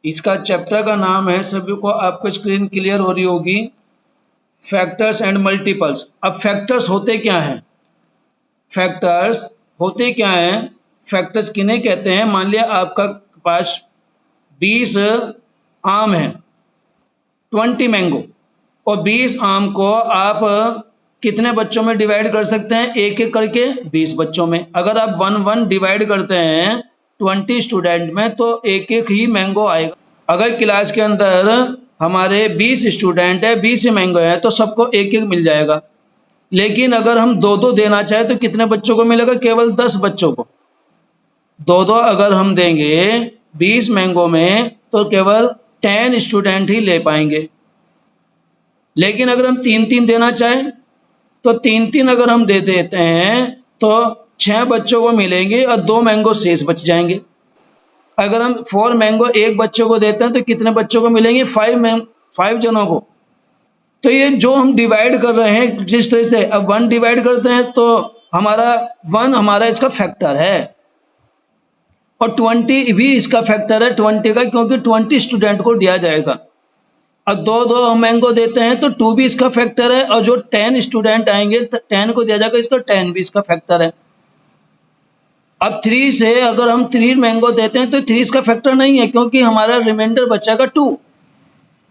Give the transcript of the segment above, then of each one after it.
इसका चैप्टर का नाम है, सभी को आपको स्क्रीन क्लियर हो रही होगी, फैक्टर्स एंड मल्टीपल्स। अब फैक्टर्स होते क्या हैं? फैक्टर्स होते क्या हैं? फैक्टर्स किन्हें कहते हैं? मान लिया आपका पास 20 आम है, 20 मैंगो, और 20 आम को आप कितने बच्चों में डिवाइड कर सकते हैं? एक एक करके 20 बच्चों में। अगर आप 1-1 डिवाइड करते हैं 20 स्टूडेंट में तो एक एक ही मैंगो आएगा। अगर क्लास के अंदर हमारे 20 स्टूडेंट है, 20 मैंगो है, तो सबको एक एक मिल जाएगा। लेकिन अगर हम 2-2 देना चाहे तो कितने बच्चों को मिलेगा? केवल 10 बच्चों को। 2-2 अगर हम देंगे 20 मैंगो में तो केवल 10 स्टूडेंट ही ले पाएंगे। लेकिन अगर हम 3-3 देना चाहें तो 3-3 अगर हम दे देते हैं तो 6 बच्चों को मिलेंगे और 2 मैंगो शेष बच जाएंगे। अगर हम 4 मैंगो एक बच्चों को देते हैं तो कितने बच्चों को मिलेंगे? 5 जनों को। तो ये जो हम डिवाइड कर रहे हैं जिस तरह से, अब 1 डिवाइड करते हैं तो हमारा 1 हमारा इसका फैक्टर है, और 20 भी इसका फैक्टर है 20 का, क्योंकि 20 स्टूडेंट को दिया जाएगा। अब 2-2 मैंगो देते हैं तो 2 भी इसका फैक्टर है, और जो 10 स्टूडेंट आएंगे 10 को दिया जाएगा, इसका 10 भी इसका फैक्टर है। अब 3 से अगर हम 3 मैंगो देते हैं तो 3 इसका फैक्टर नहीं है, क्योंकि हमारा रिमाइंडर बचेगा 2।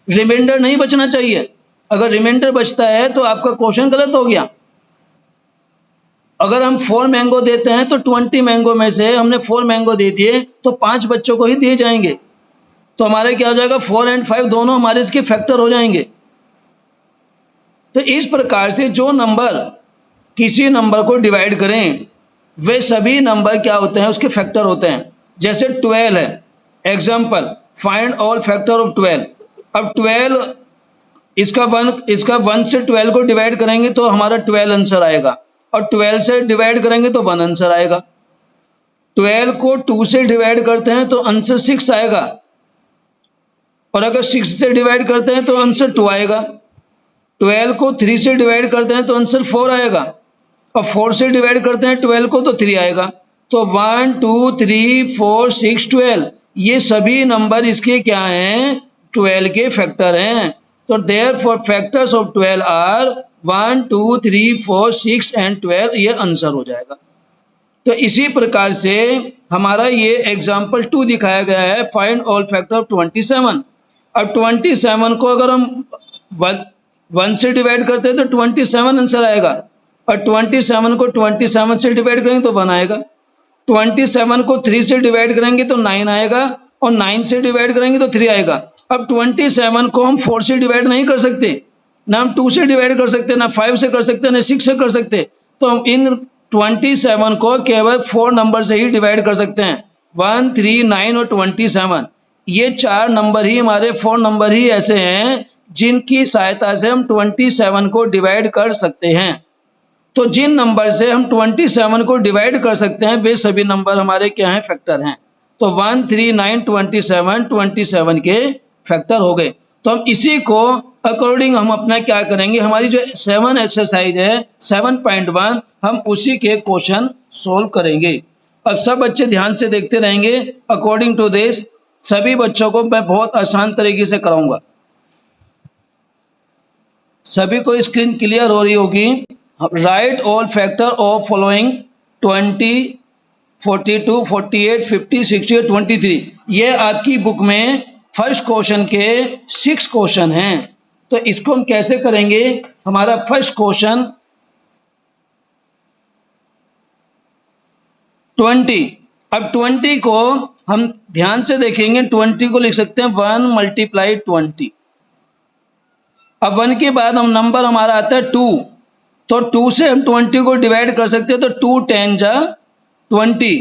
रिमाइंडर नहीं बचना चाहिए। अगर रिमाइंडर बचता है तो आपका क्वेश्चन गलत हो गया। अगर हम 4 मैंगो देते हैं तो 20 मैंगो में से हमने 4 मैंगो दे दिए तो 5 बच्चों को ही दिए जाएंगे। तो हमारे क्या हो जाएगा? 4 और 5 दोनों हमारे इसके फैक्टर हो जाएंगे। तो इस प्रकार से जो नंबर किसी नंबर को डिवाइड करें वे सभी नंबर क्या होते हैं? उसके फैक्टर होते हैं। जैसे 12 है, example, find all factor of 12। अब 12 इसका 1 से 12 को डिवाइड करेंगे तो हमारा 12 आंसर आएगा, और 12 से डिवाइड करेंगे तो 1 आंसर आएगा। 12 को 2 से डिवाइड करते हैं तो आंसर 6 आएगा, और अगर 6 से डिवाइड करते हैं तो आंसर 2 आएगा। 12 को 3 से डिवाइड करते हैं तो आंसर 4 आएगा, और 4 से डिवाइड करते हैं 12 को तो 3 आएगा। तो 1 2 3 4 6 12 ये सभी नंबर इसके क्या हैं? 12 के फैक्टर हैं। तो therefore factors of 12 are 1 2 3 4 6 and 12, ये आंसर हो जाएगा। तो इसी प्रकार से हमारा ये एग्जाम्पल 2 दिखाया गया है, फाइंड ऑल फैक्टर ऑफ 27। अब 27 को अगर हम 1 से डिवाइड करते हैं तो 27 आंसर आएगा, और 27 को 27 से डिवाइड करेंगे तो 1 आएगा। 27 को 3 से डिवाइड करेंगे तो 9 आएगा, और 9 से डिवाइड करेंगे तो 3 आएगा। अब 27 को हम 4 से डिवाइड नहीं कर सकते, ना हम 2 से डिवाइड कर सकते, ना 5 से कर सकते, ना 6 से कर सकते। तो हम इन 27 को केवल 4 नंबर से ही डिवाइड कर सकते हैं, 1 3 9 और 27। ये 4 नंबर ही हमारे 4 नंबर ही ऐसे हैं जिनकी सहायता से हम 27 को डिवाइड कर सकते हैं। तो जिन नंबर से हम 27 को डिवाइड कर सकते हैं वे सभी नंबर हमारे क्या हैं? फैक्टर हैं। तो 1 3 9 27 के फैक्टर हो गए। तो हम इसी को अकॉर्डिंग हम अपना क्या करेंगे, हमारी जो 7 एक्सरसाइज है 7.1 हम उसी के क्वेश्चन सोल्व करेंगे। अब सब बच्चे ध्यान से देखते रहेंगे। अकॉर्डिंग टू दिस सभी बच्चों को मैं बहुत आसान तरीके से कराऊंगा। सभी को स्क्रीन क्लियर हो रही होगी। Right all factor of following 20 42 48 50 60 और 23। ये आपकी बुक में फर्स्ट क्वेश्चन के 6 क्वेश्चन हैं। तो इसको हम कैसे करेंगे? हमारा फर्स्ट क्वेश्चन 20। अब 20 को हम ध्यान से देखेंगे। 20 को लिख सकते हैं 1 × 20। अब 1 के बाद हम नंबर हमारा आता है 2, तो 2 से हम 20 को डिवाइड कर सकते हैं, तो 2 10 जा 20।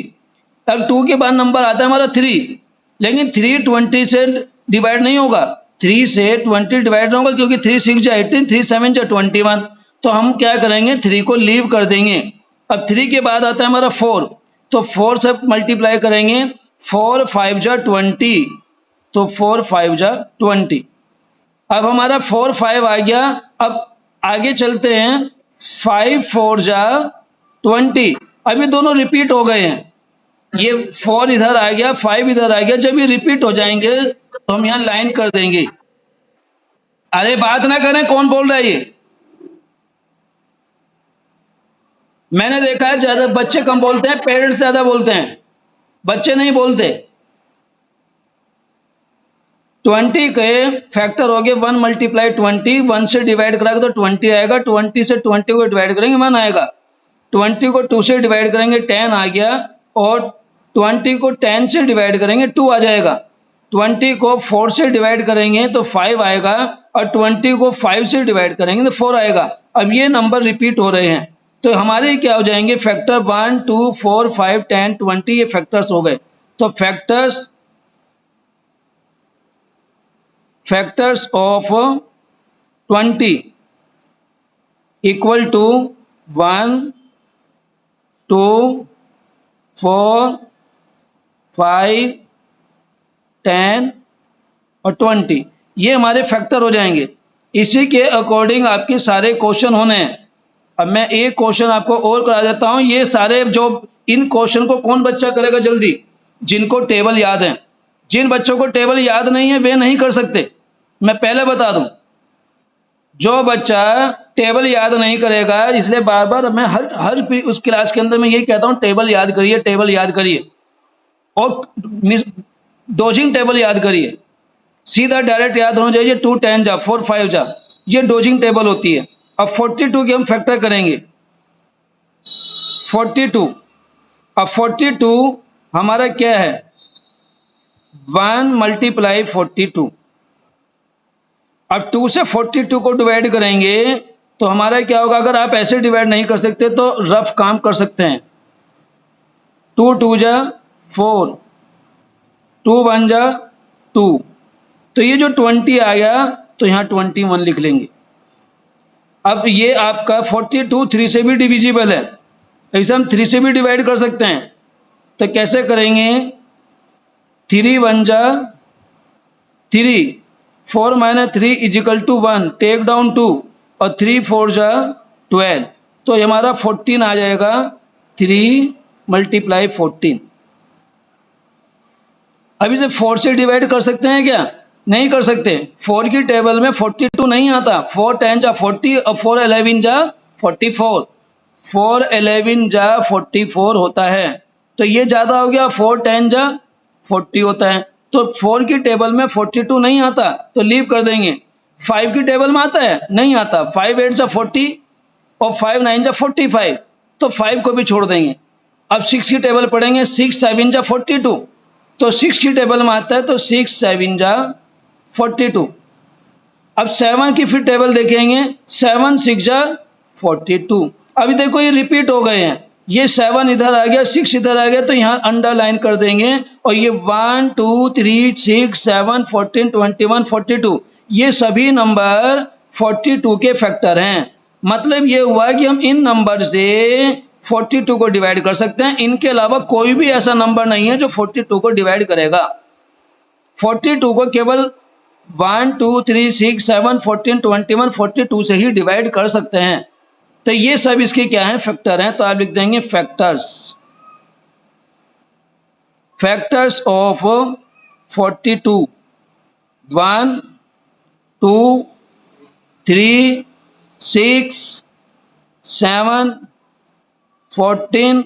अब 2 के बाद नंबर आता है हमारा 3, लेकिन 3 20 से डिवाइड नहीं होगा, 3 से 20 डिवाइड होगा, क्योंकि 3 6 जा 18, 3 7 जा 21। तो हम क्या करेंगे? 3 को लीव कर देंगे। अब 3 के बाद आता है हमारा 4, तो 4 से मल्टीप्लाई करेंगे, 4 5 जा 20, तो 4 5 जा 20। अब हमारा 4 5 आ गया। अब आगे चलते हैं, 5 4 जा 20। अभी दोनों रिपीट हो गए हैं, ये 4 इधर आ गया, 5 इधर आ गया। जब ये रिपीट हो जाएंगे तो हम यहाँ लाइन कर देंगे। अरे बात ना करें, कौन बोल रहा है ये? मैंने देखा है ज्यादा बच्चे कम बोलते हैं, पेरेंट्स ज्यादा बोलते हैं, बच्चे नहीं बोलते। 20 के फैक्टर हो गए 1 मल्टीप्लाई 20, 1 से डिवाइड कराएगा तो 20 आएगा, 20 से 20 को डिवाइड करेंगे 1 आएगा, 20 को 2 से डिवाइड करेंगे 10 आ गया, और 20 को 10 से डिवाइड करेंगे 2 आ जाएगा, 20 को 4 से डिवाइड करेंगे तो 5 आएगा, और 20 को 5 से डिवाइड करेंगे तो 4 आएगा। अब ये नंबर रिपीट हो रहे हैं तो हमारे क्या हो जाएंगे फैक्टर 1, 2, 4, 5, 10, 20 ये फैक्टर्स हो गए। तो फैक्टर्स ऑफ 20 इक्वल टू 1, 2, 4, 5, 10 और 20 ये हमारे फैक्टर हो जाएंगे। इसी के अकॉर्डिंग आपके सारे क्वेश्चन होने हैं। अब मैं एक क्वेश्चन आपको और करा देता हूं, ये सारे जो इन क्वेश्चन को कौन बच्चा करेगा जल्दी? जिनको टेबल याद है। जिन बच्चों को टेबल याद नहीं है वे नहीं कर सकते, मैं पहले बता दूं। जो बच्चा टेबल याद नहीं करेगा, इसलिए बार बार मैं हर उस क्लास के अंदर मैं यही कहता हूं टेबल याद करिए, टेबल याद करिए, और डोजिंग टेबल याद करिए। सीधा डायरेक्ट याद होना चाहिए 2 10 जा 4 5 जा, ये डोजिंग टेबल होती है। अब 42 के हम फैक्टर करेंगे 42। अब 42 हमारा क्या है 1 मल्टीप्लाई 42। अब 2 से 42 को डिवाइड करेंगे तो हमारा क्या होगा? अगर आप ऐसे डिवाइड नहीं कर सकते तो रफ काम कर सकते हैं। 2 2 जा 4, 2 1 जा 2, तो ये जो 20 आ गया तो यहाँ 21 लिख लेंगे। अब ये आपका 42 3 से भी डिविजिबल है, ऐसे हम 3 से भी डिवाइड कर सकते हैं। तो कैसे करेंगे? 3 1 जा 3, 4 minus 3 is equal to 1, take down 2, और 3 4 जा 12, तो हमारा 14 आ जाएगा। 3 मल्टीप्लाई 14। अब इसे 4 से डिवाइड कर सकते हैं क्या? नहीं कर सकते। 4 की टेबल में 42 नहीं आता। 4 10 जा 40 और 4 11 जा 44, 4 11 जा 44 होता है। तो ये ज्यादा हो गया, 4 10 जा 40 होता है। तो 4 की टेबल में 42 नहीं आता तो लीव कर देंगे। 5 की टेबल में आता है? नहीं आता। 5 8 जा 40 और 5 9 जा 45, तो 5 को भी छोड़ देंगे। अब 6 की टेबल पढ़ेंगे, 6 7 जा 42, तो 6 की टेबल में आता है तो 6 7 जा 42। अब 7 की फिर टेबल देखेंगे, 7 6 जा 42। अभी देखो ये रिपीट हो गए हैं, ये 7 इधर आ गया, 6 इधर आ गया, तो यहाँ अंडरलाइन कर देंगे। और ये 1 2 3 6 7 14 21 42 ये सभी नंबर 42 के फैक्टर हैं। मतलब ये हुआ कि हम इन नंबर से 42 को डिवाइड कर सकते हैं। इनके अलावा कोई भी ऐसा नंबर नहीं है जो 42 को डिवाइड करेगा। 42 को केवल 1 2 3 6 7 14 21 42 से ही डिवाइड कर सकते हैं। तो ये सब इसके क्या हैं? फैक्टर हैं। तो आप लिख देंगे फैक्टर्स ऑफ 42, 1 2 3 6 7 14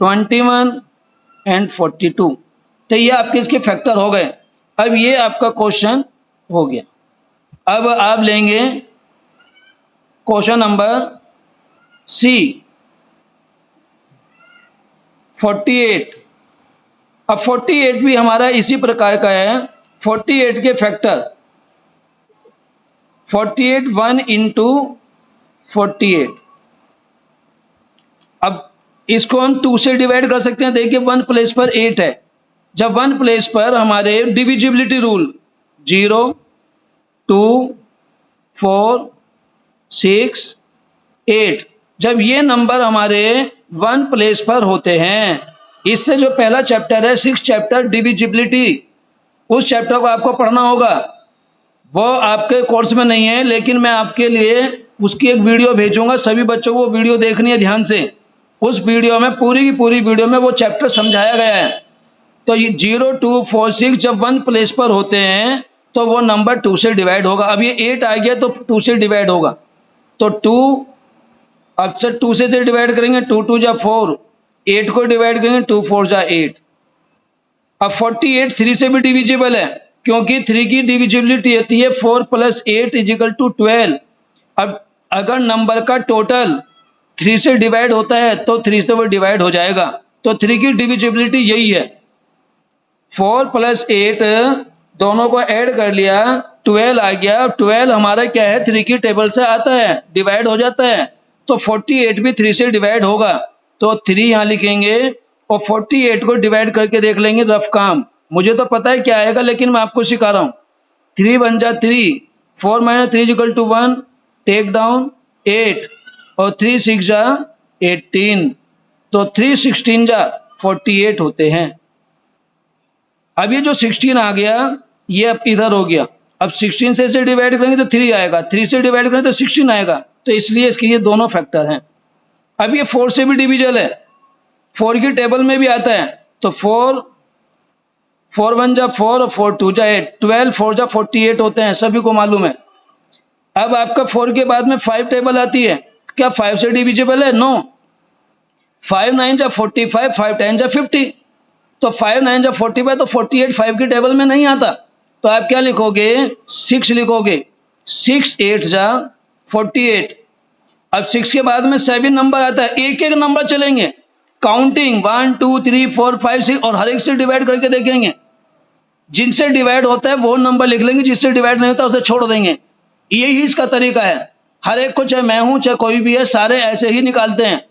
21 एंड 42। तो ये आपके इसके फैक्टर हो गए। अब ये आपका क्वेश्चन हो गया। अब आप लेंगे क्वेश्चन नंबर सी 48। अब 48 भी हमारा इसी प्रकार का है। 48 के फैक्टर 48 1 इंटू 48। अब इसको हम 2 से डिवाइड कर सकते हैं। देखिए 1 प्लेस पर 8 है। जब 1 प्लेस पर हमारे डिविजिबिलिटी रूल 0 2 4 6 8, जब ये नंबर हमारे 1 प्लेस पर होते हैं, इससे जो पहला चैप्टर है 6 चैप्टर डिविजिबिलिटी, उस चैप्टर को आपको पढ़ना होगा। वो आपके कोर्स में नहीं है, लेकिन मैं आपके लिए उसकी एक वीडियो भेजूंगा। सभी बच्चों को वो वीडियो देखनी है ध्यान से। उस वीडियो में पूरी की पूरी वीडियो में वो चैप्टर समझाया गया है। तो ये 0 2 4 6 जब 1 प्लेस पर होते हैं तो वो नंबर 2 से डिवाइड होगा। अब ये 8 आ गया तो 2 से डिवाइड होगा, तो 2 अक्सर 2 से डिवाइड करेंगे, 2 2 जा 4, 8 को डिवाइड करेंगे 2 4 जा 8। अब 48 3 से भी डिविजिबल है, क्योंकि 3 की डिविजिबिलिटी होती है 4 + 8 = 12। अब अगर नंबर का टोटल 3 से डिवाइड होता है तो 3 से वो डिवाइड हो जाएगा, तो 3 की डिविजिबिलिटी यही है। 4 + 8 दोनों को ऐड कर लिया, 12 आ गया। 12 हमारा क्या है, 3 की टेबल से आता है, डिवाइड हो जाता है, तो 48 भी 3 से डिवाइड होगा, तो 3 यहाँ लिखेंगे और 48 को डिवाइड करके देख लेंगे रफ काम। मुझे तो पता है क्या आएगा, लेकिन मैं आपको सिखा रहा हूँ। 3 × 1 = 3, 4 - 3 = 1, टेक डाउन 8 और 3 × 6 = 18, तो 3 16 जा 48 होते हैं। अब ये जो 16 आ गया ये अब इधर हो गया। अब 16 से डिवाइड करेंगे तो 3 आएगा, 3 से डिवाइड करेंगे तो 16 आएगा, तो इसलिए इसके ये दोनों फैक्टर हैं। अब ये 4 से भी डिविजल है, 4 की टेबल में भी आता है, तो 4 4 1 जा 4 और 4 2 जा 8, 12 4 जा 48 होते हैं, सभी को मालूम है। अब आपका 4 के बाद में 5 टेबल आती है, क्या 5 से डिविजिबल है? नो। 5 9 जा 45, 5 10 जा 50, तो 5 9 जा 45, तो 48 5 की टेबल में नहीं आता, तो आप क्या लिखोगे? 6 लिखोगे। 6 8 जा 48। अब 6 के बाद में 7 नंबर आता है, एक एक नंबर चलेंगे, काउंटिंग 1 2 3 4 5 6 और हर एक से डिवाइड करके देखेंगे। जिनसे डिवाइड होता है वो नंबर लिख लेंगे, जिससे डिवाइड नहीं होता उसे छोड़ देंगे। यही इसका तरीका है। हर एक को, चाहे मैं हूं चाहे कोई भी है, सारे ऐसे ही निकालते हैं।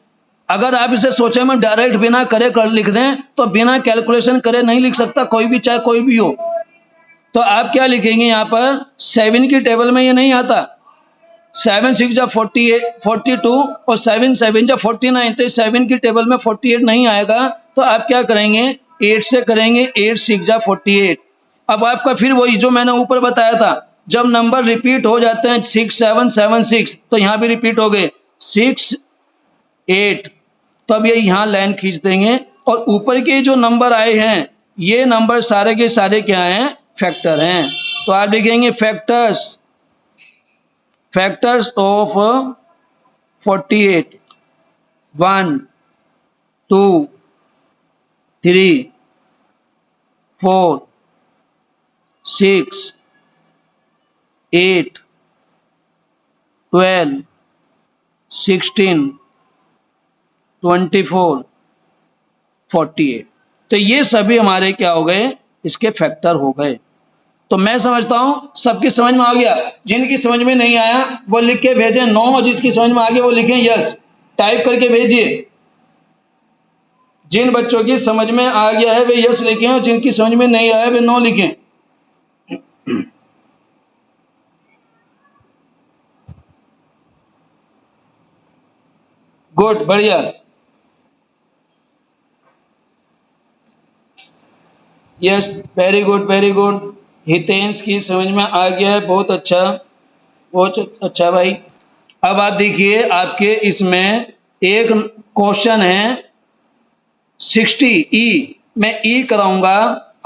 अगर आप इसे सोचे में डायरेक्ट बिना करे कर लिख दें तो बिना कैलकुलेशन करे नहीं लिख सकता कोई भी, चाहे कोई भी हो। तो आप क्या लिखेंगे यहाँ पर? 7 की टेबल में ये नहीं आता। 7 6 जा 48 42 और 7 7 जा 49, तो 7 की टेबल में 48 नहीं आएगा, तो आप क्या करेंगे? 8 से करेंगे, 8 6 जा 48। अब आपका फिर वही जो मैंने ऊपर बताया था, जब नंबर रिपीट हो जाते हैं 6 7 7 6, तो यहाँ भी रिपीट हो गए 6 8, तब ये यहाँ लाइन खींच देंगे और ऊपर के जो नंबर आए हैं ये नंबर सारे के सारे क्या हैं? फैक्टर हैं। तो आप लिखेंगे फैक्टर्स ऑफ 48, 1 2 3 4 6 8 12 16 24 48, तो ये सभी हमारे क्या हो गए? इसके फैक्टर हो गए। तो मैं समझता हूं सबकी समझ में आ गया। जिनकी समझ में नहीं आया वो लिख के भेजें नो, और जिसकी समझ में आ गया वो लिखें यस, टाइप करके भेजिए। जिन बच्चों की समझ में आ गया है वे यस लिखें और जिनकी समझ में नहीं आया वे नो लिखें। गुड, बढ़िया। Yes, very good very good. Hitensh की समझ में आ गया है, बहुत अच्छा, बहुत अच्छा भाई। अब आप देखिए आपके इसमें एक क्वेश्चन है 60 ई, मैं ई कराऊंगा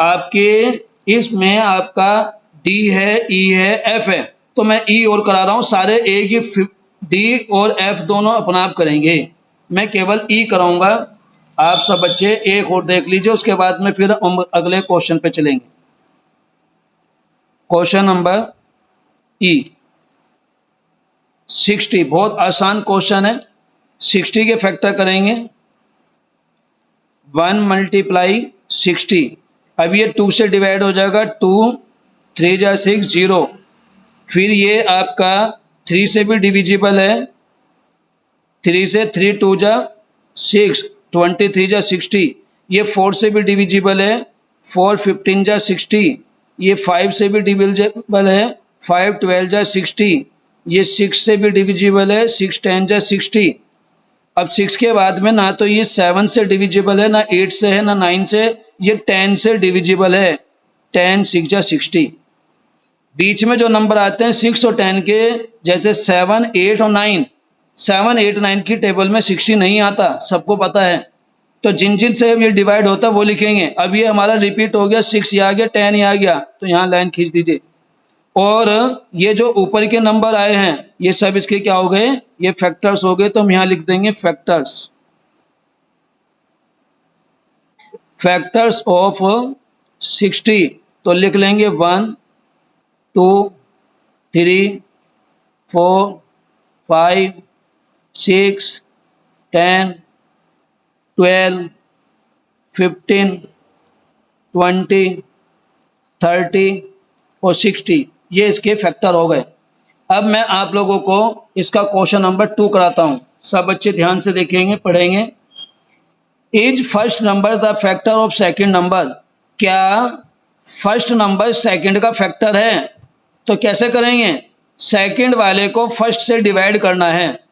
आपके इसमें, आपका डी है, ई है, एफ है, तो मैं ई और करा रहा हूं। सारे ए की डी और एफ दोनों अपना आप करेंगे, मैं केवल ई कराऊंगा। आप सब बच्चे एक और देख लीजिए, उसके बाद में फिर हम अगले क्वेश्चन पे चलेंगे। क्वेश्चन नंबर ई 60, बहुत आसान क्वेश्चन है। 60 के फैक्टर करेंगे, 1 × 60। अब ये 2 से डिवाइड हो जाएगा, 2 3 जा 6 0। फिर ये आपका 3 से भी डिविजिबल है, 3 से 3 2 जा 6, 23 जा 60। ये 4 से भी डिविजिबल है, 4 15 जा 60। ये 5 से भी डिविजिबल है, 5 12 जा 60। ये 6 से भी डिविजिबल है, 6 10 जा 60। अब 6 के बाद में ना तो ये 7 से डिविजिबल है, ना 8 से है, ना 9 से, ये 10 से डिविजिबल है, 10 6 जा 60। बीच में जो नंबर आते हैं 6 और 10 के, जैसे 7 8 और 9, 7 8 9 की टेबल में 60 नहीं आता, सबको पता है। तो जिन जिन से ये डिवाइड होता है वो लिखेंगे। अब ये हमारा रिपीट हो गया, 6 ये आ गया, 10 ये आ गया, तो यहाँ लाइन खींच दीजिए। और ये जो ऊपर के नंबर आए हैं ये सब इसके क्या हो गए, ये फैक्टर्स हो गए, तो हम यहाँ लिख देंगे फैक्टर्स, फैक्टर्स ऑफ 60। तो लिख लेंगे 1 2 3 4 5 6 10 12 15 20 30 और 60, ये इसके फैक्टर हो गए। अब मैं आप लोगों को इसका क्वेश्चन नंबर 2 कराता हूं, सब बच्चे ध्यान से देखेंगे, पढ़ेंगे। Is first number the factor of second number, क्या फर्स्ट नंबर सेकंड का फैक्टर है? तो कैसे करेंगे, सेकंड वाले को फर्स्ट से डिवाइड करना है।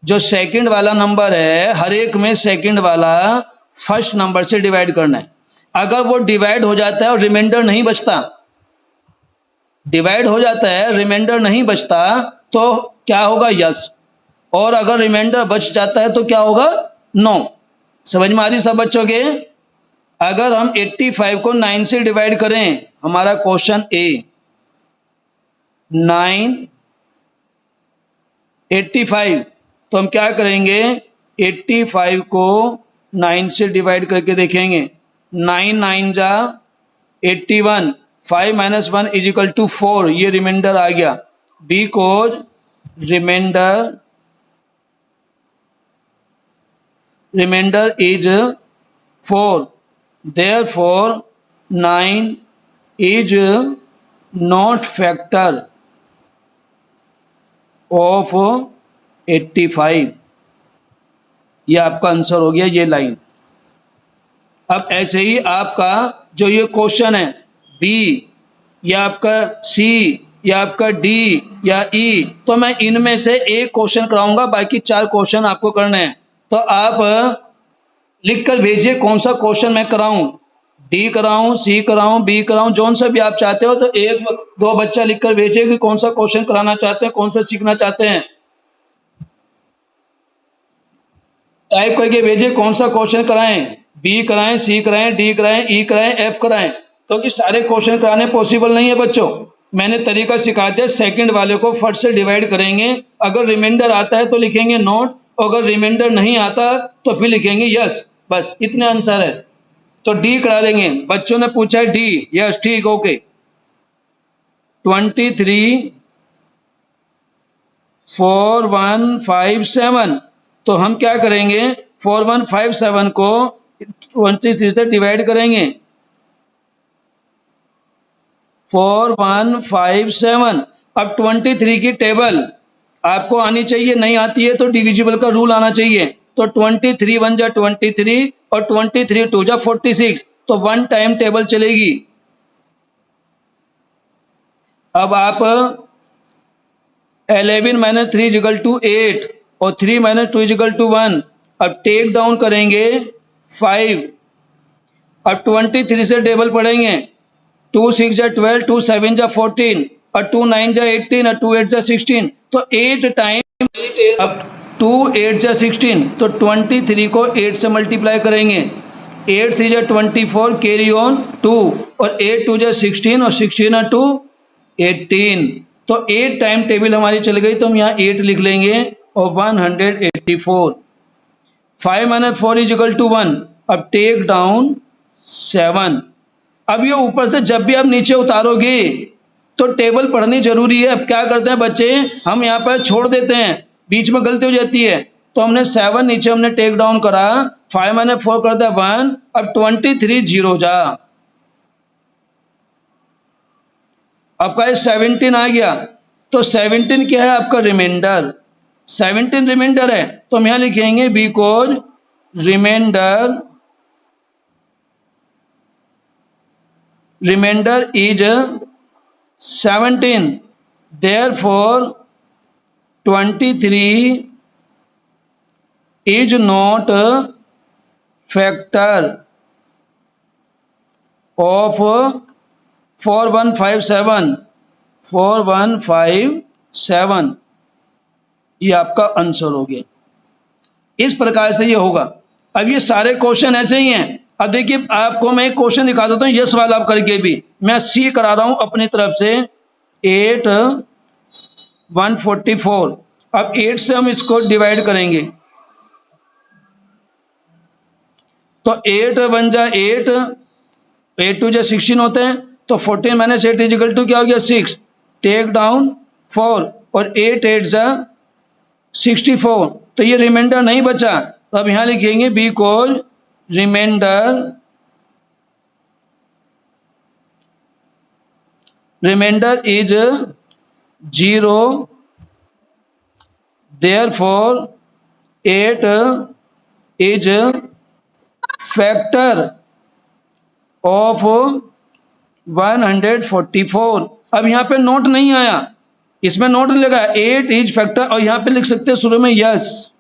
जो सेकंड वाला नंबर है हर एक में सेकंड वाला फर्स्ट नंबर से डिवाइड करना है। अगर वो डिवाइड हो जाता है और रिमाइंडर नहीं बचता, डिवाइड हो जाता है रिमाइंडर नहीं बचता, तो क्या होगा, यस। और अगर रिमाइंडर बच जाता है तो क्या होगा, नो। समझ में आ रही सब बच्चों के? अगर हम 85 को 9 से डिवाइड करें, हमारा क्वेश्चन ए 9 85, तो हम क्या करेंगे, 85 को 9 से डिवाइड करके देखेंगे। 9 9 जा 81, 5 - 1 = 4, ये रिमाइंडर आ गया। Because remainder is 4, therefore 9 is not factor of 85। ये आपका आंसर हो गया, ये लाइन। अब ऐसे ही आपका जो ये क्वेश्चन है बी या आपका सी या आपका डी या ई, तो मैं इनमें से एक क्वेश्चन कराऊंगा, बाकी 4 क्वेश्चन आपको करने हैं। तो आप लिखकर भेजिए कौन सा क्वेश्चन मैं कराऊं, डी कराऊं, सी कराऊं, बी कराऊं, जौन सा भी आप चाहते हो। तो 1-2 बच्चा लिखकर भेजिए कि कौन सा क्वेश्चन कराना चाहते हैं, कौन सा सीखना चाहते हैं। टाइप करके भेजिए कौन सा क्वेश्चन कराएं, बी कराएं, सी कराएं, डी कराएं, ई कराएं, एफ कराएं। क्योंकि सारे क्वेश्चन कराने पॉसिबल नहीं है बच्चों। मैंने तरीका सिखा दिया, सेकंड वाले को फर्स्ट से डिवाइड करेंगे, अगर रिमाइंडर आता है तो लिखेंगे नोट, अगर रिमाइंडर नहीं आता तो फिर लिखेंगे यस। बस इतने आंसर है। तो डी करा लेंगे, बच्चों ने पूछा है डी, यस ठीक, ओके। 23 4157, तो हम क्या करेंगे, 4157 को 23 से डिवाइड करेंगे। 4157। अब 23 की टेबल आपको आनी चाहिए, नहीं आती है तो डिविजिबल का रूल आना चाहिए। तो 23 1 जा 23 और 23 2 जा 46, तो 1 टाइम टेबल चलेगी। अब आप 11 - 3 = 8 और 3 - 2 = 1। अब टेक डाउन करेंगे 5। अब 23 से टेबल पढ़ेंगे, 2 6 जा 12, 2 7 जा 14 और 2 9 जा 18 और 2 8 जा 16, तो 8 टाइम। अब 2 8 जा 16, तो 23 को 8 से मल्टीप्लाई करेंगे। 8 3 जा 24, कैरी ऑन 2 और 8 2 जा 16 और 16 और 2 18, तो 8 टाइम टेबल हमारी चल गई। तो हम यहाँ 8 लिख लेंगे और 184। 5 - 4 = 1। अब टेक डाउन 7। अब ये ऊपर से जब भी आप नीचे उतारोगे तो टेबल पढ़नी जरूरी है। अब क्या करते हैं बच्चे, हम यहाँ पर छोड़ देते हैं, बीच में गलती हो जाती है। तो हमने 7 नीचे हमने टेक डाउन करा, 5 - 4 कर दिया 1। अब 23 0 जा, आपका 17 आ गया। तो 17 क्या है, आपका रिमाइंडर। 17 रिमाइंडर है, तो हम यहां लिखेंगे because remainder is 17, therefore 23 is not a factor of 4157। ये आपका आंसर हो गया। इस प्रकार से ये होगा। अब ये सारे क्वेश्चन ऐसे ही हैं। अब देखिए आपको मैं एक क्वेश्चन दिखा देता हूँ यस वाला आप करके भी, मैं सी करा रहा हूँ अपनी तरफ से 8 144। अब 8 से हम इसको डिवाइड करेंगे तो 8 1 जा 8, 8 2 जा 16 होते हैं, तो 14 माइनस 8 इजिकल टू क्या हो गया 6, टेक डाउन 4 और 8 8 जा 64, तो ये रिमाइंडर नहीं बचा, तो अब यहां लिखेंगे because remainder is 0, therefore 8 is factor of 144। अब यहाँ पे नोट नहीं आया, इसमें नोट नहीं लगा, 8 इज फैक्टर, और यहाँ पे लिख सकते हैं शुरू में yes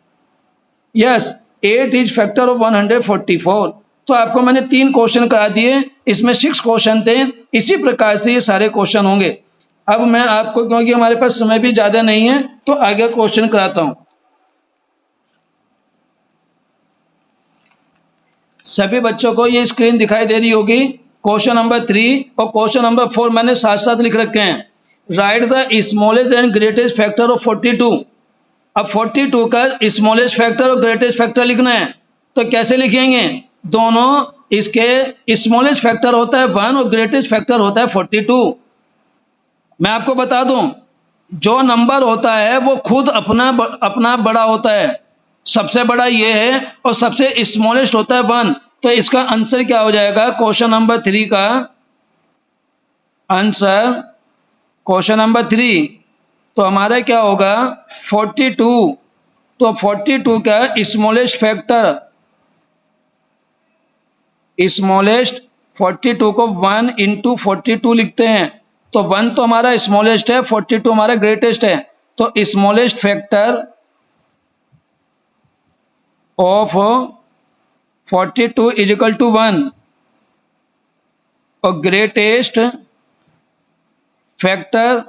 yes 8 is factor of 144। तो आपको मैंने 3 क्वेश्चन करा दिए, इसमें 6 क्वेश्चन थे, इसी प्रकार से ये सारे क्वेश्चन होंगे। अब मैं आपको, क्योंकि हमारे पास समय भी ज्यादा नहीं है, तो आगे क्वेश्चन कराता हूं। सभी बच्चों को ये स्क्रीन दिखाई दे रही होगी। क्वेश्चन नंबर 3 और क्वेश्चन नंबर 4 मैंने साथ साथ लिख रखे हैं। Right the smallest and greatest factor of 42। अब 42 का स्मॉलेस्ट फैक्टर और ग्रेटेस्ट फैक्टर लिखना है, तो कैसे लिखेंगे? दोनों, इसके स्मॉलेस्ट फैक्टर होता है 1 और ग्रेटेस्ट फैक्टर होता है 42। मैं आपको बता दूं, जो नंबर होता है वो खुद अपना बड़ा होता है, सबसे बड़ा ये है, और सबसे स्मॉलेस्ट होता है 1। तो इसका आंसर क्या हो जाएगा? क्वेश्चन नंबर 3 का आंसर, क्वेश्चन नंबर 3 तो हमारा क्या होगा 42। तो 42 का स्मॉलेस्ट फैक्टर, स्मॉलेस्ट 42 को 1 इंटू 42 लिखते हैं, तो 1 तो हमारा स्मॉलेस्ट है, 42 हमारा ग्रेटेस्ट है, तो smallest factor of 42 is equal to 1 और ग्रेटेस्ट फैक्टर,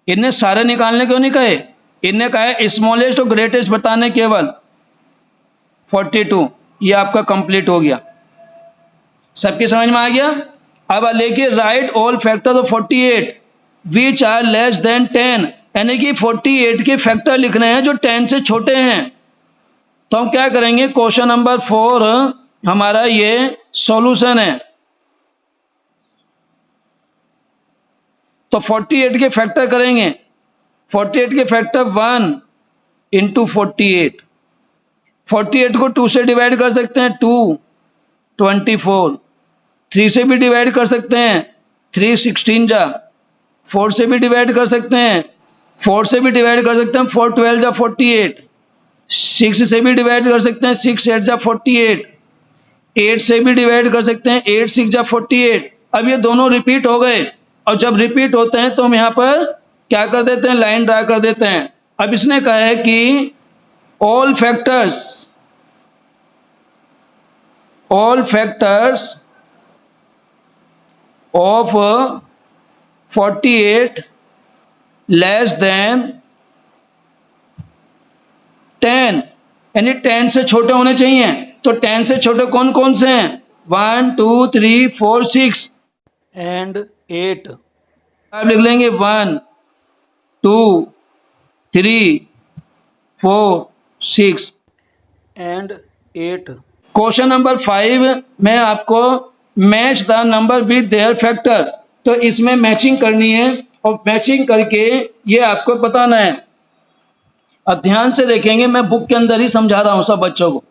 इन्हें सारे निकालने क्यों नहीं कहे, इन्हें कहा है स्मॉलेस्ट और ग्रेटेस्ट बताने केवल 42। ये आपका कंप्लीट हो गया, सबकी समझ में आ गया। अब लेके write all factor of 48 which are less than 10, यानी कि 48 के फैक्टर लिखने हैं जो 10 से छोटे हैं। तो हम क्या करेंगे, क्वेश्चन नंबर 4 हमारा ये सॉल्यूशन है। तो 48 के फैक्टर करेंगे, 48 के फैक्टर 1 इंटू 48, 48 को 2 से डिवाइड कर सकते हैं 2 24, 3 से भी डिवाइड कर सकते हैं 3 16 जा, 4 से भी डिवाइड कर सकते हैं 4 से भी डिवाइड कर सकते हैं 4 12 जा 48, 6 से भी डिवाइड कर सकते हैं 6 8 जा 48, 8 से भी डिवाइड कर सकते हैं 8 6 जा 48। अब ये दोनों रिपीट हो गए, और जब रिपीट होते हैं तो हम यहाँ पर क्या कर देते हैं, लाइन ड्रा कर देते हैं। अब इसने कहा है कि all factors of 48 less than 10, यानी 10 से छोटे होने चाहिए। तो 10 से छोटे कौन कौन से हैं? 1 2 3 4 6 एंड 8। आप लिख लेंगे 1 2 3 4 6 एंड 8। क्वेश्चन नंबर 5 में आपको match the number with their factor, तो इसमें मैचिंग करनी है, और मैचिंग करके ये आपको बताना है। अब ध्यान से देखेंगे, मैं बुक के अंदर ही समझा रहा हूं सब बच्चों को।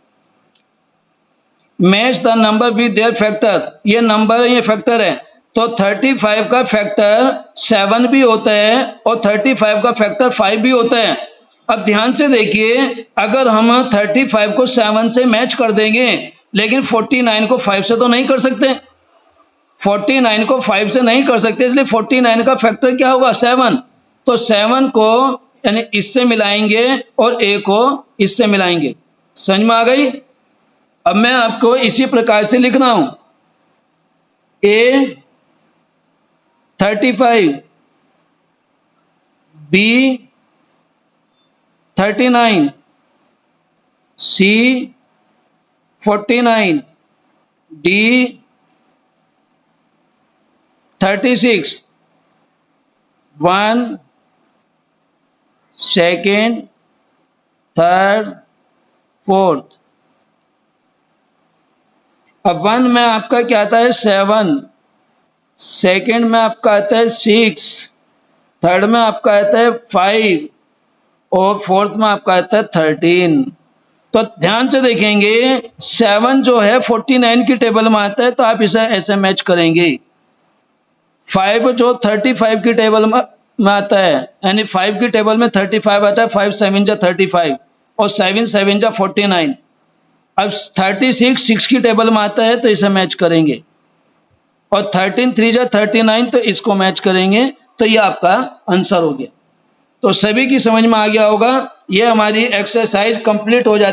Match the number with their factor, ये नंबर है, ये फैक्टर है, तो 35 का फैक्टर 7 भी होता है और 35 का फैक्टर 5 भी होता है। अब ध्यान से देखिए, अगर हम 35 को 7 से मैच कर देंगे, लेकिन 49 को 5 से तो नहीं कर सकते, 49 को 5 से नहीं कर सकते, इसलिए 49 का फैक्टर क्या होगा 7। तो 7 को यानी इससे मिलाएंगे और a को इससे मिलाएंगे। समझ में आ गई? अब मैं आपको इसी प्रकार से लिखना हूं, a 35 b 39 c 49, D 36, 1, second, third, fourth. अब 1 में आपका क्या आता है 7, सेकेंड में आपका आता है 6, थर्ड में आपका आता है 5 और फोर्थ में आपका आता है 13। तो ध्यान से देखेंगे 7 जो है 49 की टेबल में आता है तो आप इसे ऐसे मैच करेंगे। 5 जो 35 की टेबल में आता है, यानी 5 की टेबल में 35 आता है, 5 7 जा 35 और 7 7 जा 49। अब 36 6 की टेबल में आता है तो इसे मैच करेंगे और 13 3 जा 39 तो इसको मैच करेंगे। तो ये आपका आंसर हो गया। तो सभी की समझ में आ गया होगा। ये हमारी एक्सरसाइज कंप्लीट हो जाती है।